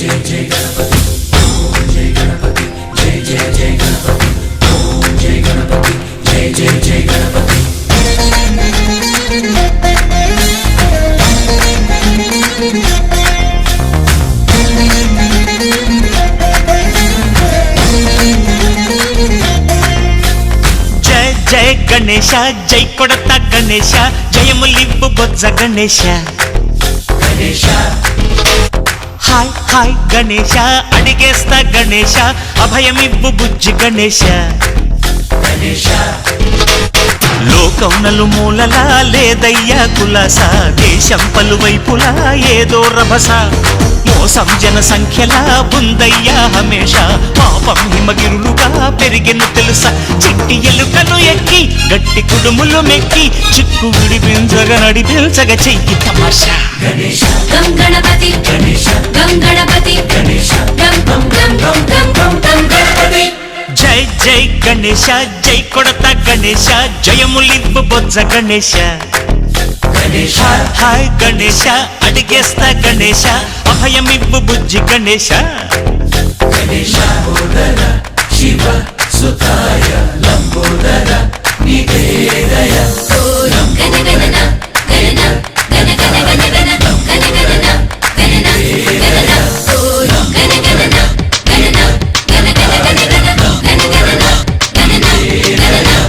जय जय गणपति ओम जय गणपति जय जय जय गणपति ओम जय गणपति जय जय जय गणपति जय जय गणेश जय कोडता गणेश जयमुलिव्वु बोज्ज गणेश गणेश हाय हाय गणेश अडिगेस्ता गणेश अभयमिव्वु बुज्जि गणेश गणेश లోకం నలుమూలలా లేదయ్యా కులాస దేశం పలువైపులా ఏదో రభస మోసం జన సంఖ్యలా ఉందయ్యా హమేష పాపం హిమగిరులుగా పెరిగిన తెలుసా చిట్టి ఎలుకను ఎక్కి గట్టి కుడుములు మెక్కి చిక్కు విడిపించగా నడిపించగా చెయ్యి తమాషా गणेश गं गणपति गणेश गं गणपति गणेश गं गं गं गं गं गं गं गणपति జై జై గణేశ జై కొడత గణేశ జయములివ్వు బొజ్జ గణేశ गणेश హాయ్ గణేశ అడిగేస్తా గణేశ అభయమివ్వు బుజ్జి గణేశ गणेश बोदर शिव सुताय लंबोदर निवेदय गण गणना गणना गण गण गण गण गण गणना गणना गणना गण गणना गणना गण गण गण गण गण गणना गणना गणना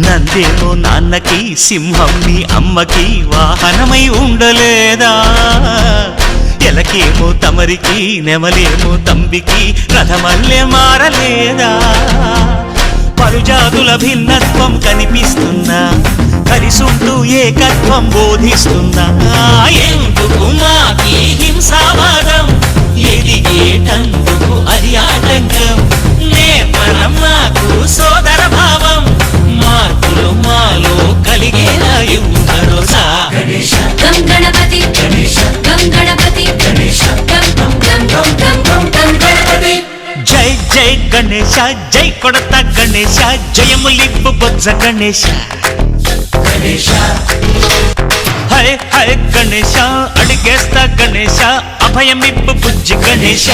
నందేమో నాన్నకి సింహం నీ అమ్మకి వాహనమై ఉండలేదా ఎలకేమో తమరికి నెమలేమో తంబికి రథమల్లె మారలేదా పలుజాతుల భిన్నత్వం కనిపిస్తున్నా కలిసుంటూ ఏకత్వం బోధిస్తున్నా ఎందుకు మాకి హింసావాదం ఎదిగేటందుకు అది ఆటంకం నేపరం నాకు సోదర భావం మార్పులు మాలో కలిగేలా భరోసా गणेश गं गणपति गणेश गं गणपति गणेश गं गं गं गं गं गं गणपति జై జై గణేశ జై కొడత గణేశ జయములివ్వు బొజ్జ గణేశ गणेश హై హై గణేశ అడిగేస్తా గణేశ అభయమివ్వు బుజ్జి గణేశ